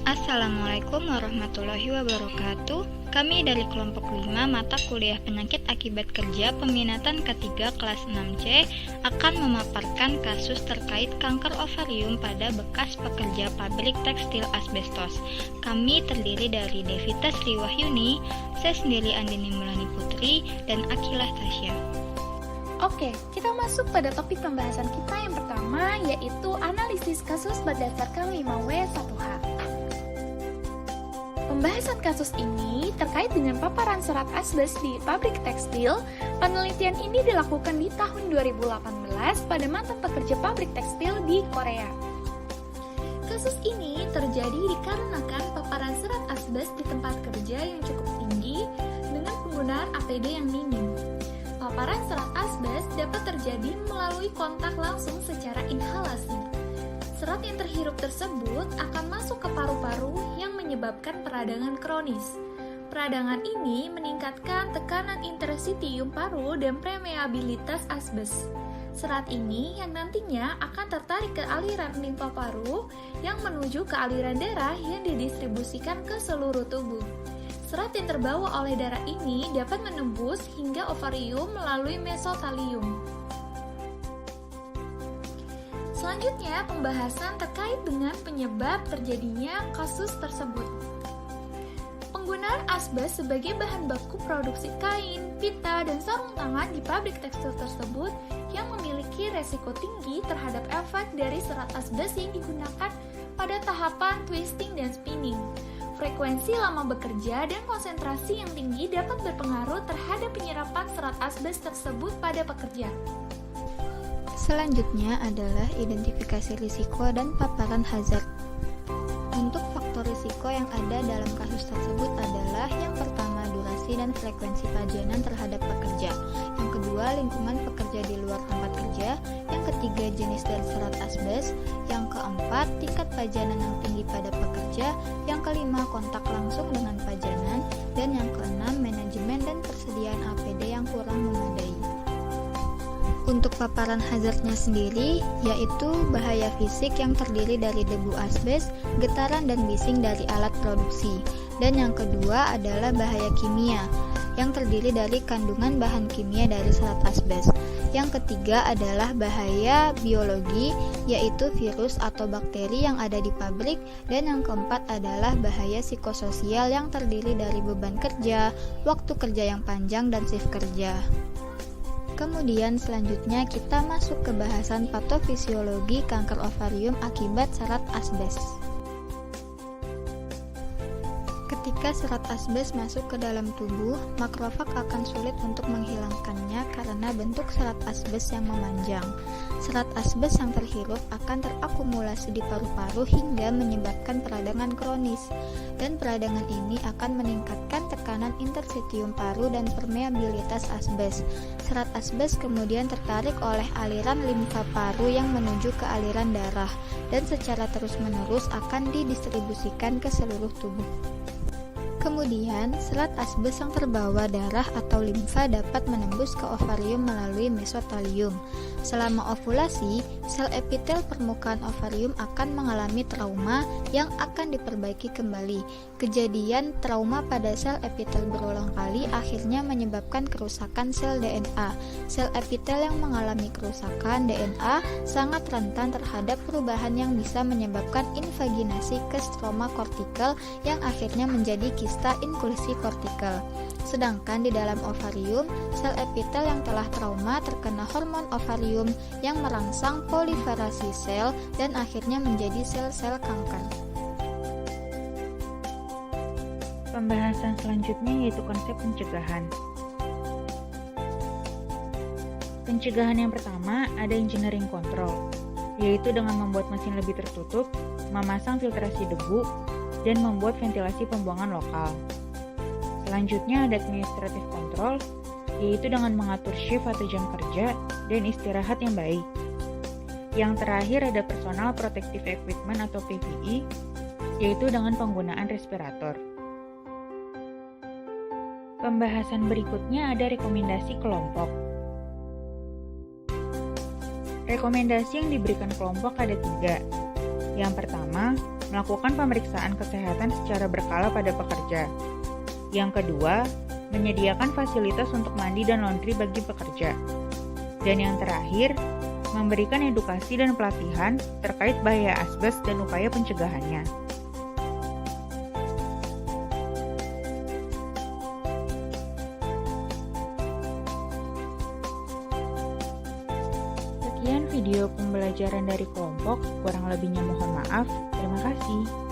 Assalamualaikum warahmatullahi wabarakatuh. Kami dari kelompok 5 mata kuliah penyakit akibat kerja peminatan ketiga kelas 6C akan memaparkan kasus terkait kanker ovarium pada bekas pekerja pabrik tekstil asbestos. Kami terdiri dari Devita Sri Wahyuni, saya sendiri Andini Mulani Putri, dan Akilah Tasya. Oke, kita masuk pada topik pembahasan kita yang pertama, yaitu analisis kasus berdasarkan 5W1H. Pembahasan kasus ini terkait dengan paparan serat asbes di pabrik tekstil. Penelitian ini dilakukan di tahun 2018 pada mantan pekerja pabrik tekstil di Korea. Kasus ini terjadi dikarenakan paparan serat asbes di tempat kerja yang cukup tinggi dengan penggunaan APD yang minim. Paparan serat asbes dapat terjadi melalui kontak langsung secara inhalasi. Serat yang terhirup tersebut akan masuk ke paru-paru yang menyebabkan peradangan kronis. Peradangan ini meningkatkan tekanan interstitium paru dan permeabilitas asbes. Serat ini yang nantinya akan tertarik ke aliran limfa paru yang menuju ke aliran darah yang didistribusikan ke seluruh tubuh. Serat yang terbawa oleh darah ini dapat menembus hingga ovarium melalui mesotelium. Selanjutnya, pembahasan terkait dengan penyebab terjadinya kasus tersebut. Penggunaan asbes sebagai bahan baku produksi kain, pita, dan sarung tangan di pabrik tekstil tersebut yang memiliki resiko tinggi terhadap efek dari serat asbes yang digunakan pada tahapan twisting dan spinning. Frekuensi lama bekerja dan konsentrasi yang tinggi dapat berpengaruh terhadap penyerapan serat asbes tersebut pada pekerja. Selanjutnya adalah identifikasi risiko dan paparan hazard. Untuk faktor risiko yang ada dalam kasus tersebut adalah yang pertama, durasi dan frekuensi pajanan terhadap pekerja. Yang kedua, lingkungan pekerja di luar tempat kerja. Yang ketiga, jenis dan serat asbes. Yang keempat, tingkat pajanan yang tinggi pada pekerja. Yang kelima, kontak langsung dengan pajanan. Dan yang keenam, manajemen dan persediaan APD yang kurang memadai. Untuk paparan hazardnya sendiri, yaitu bahaya fisik yang terdiri dari debu asbes, getaran dan bising dari alat produksi. Dan yang kedua adalah bahaya kimia, yang terdiri dari kandungan bahan kimia dari serat asbes. Yang ketiga adalah bahaya biologi, yaitu virus atau bakteri yang ada di pabrik. Dan yang keempat adalah bahaya psikososial yang terdiri dari beban kerja, waktu kerja yang panjang, dan shift kerja. Kemudian selanjutnya kita masuk ke bahasan patofisiologi kanker ovarium akibat serat asbes. Ketika serat asbes masuk ke dalam tubuh, makrofag akan sulit untuk menghilangkannya karena bentuk serat asbes yang memanjang. Serat asbes yang terhirup akan terakumulasi di paru-paru hingga menyebabkan peradangan kronis. Dan peradangan ini akan meningkatkan tekanan interstitium paru dan permeabilitas asbes. Serat asbes kemudian tertarik oleh aliran limfa paru yang menuju ke aliran darah dan secara terus-menerus akan didistribusikan ke seluruh tubuh. Kemudian, serat asbes yang terbawa darah atau limfa dapat menembus ke ovarium melalui mesotelium. Selama ovulasi, sel epitel permukaan ovarium akan mengalami trauma yang akan diperbaiki kembali. Kejadian trauma pada sel epitel berulang kali akhirnya menyebabkan kerusakan sel DNA. Sel epitel yang mengalami kerusakan DNA sangat rentan terhadap perubahan yang bisa menyebabkan invaginasi ke stroma kortikal yang akhirnya menjadi kista inklusi kortikal. Sedangkan di dalam ovarium, sel epitel yang telah trauma terkena hormon ovarium yang merangsang proliferasi sel dan akhirnya menjadi sel-sel kanker. Pembahasan selanjutnya yaitu konsep pencegahan. Pencegahan yang pertama ada engineering control, yaitu dengan membuat mesin lebih tertutup, memasang filtrasi debu, dan membuat ventilasi pembuangan lokal. Selanjutnya ada administrative control, yaitu dengan mengatur shift atau jam kerja dan istirahat yang baik. Yang terakhir ada personal protective equipment atau PPE, yaitu dengan penggunaan respirator. Pembahasan berikutnya ada rekomendasi kelompok. Rekomendasi yang diberikan kelompok ada 3. Yang pertama, melakukan pemeriksaan kesehatan secara berkala pada pekerja. Yang kedua, menyediakan fasilitas untuk mandi dan laundry bagi pekerja. Dan yang terakhir, memberikan edukasi dan pelatihan terkait bahaya asbes dan upaya pencegahannya. Sekian video pembelajaran dari kelompok, kurang lebihnya mohon maaf. Terima kasih.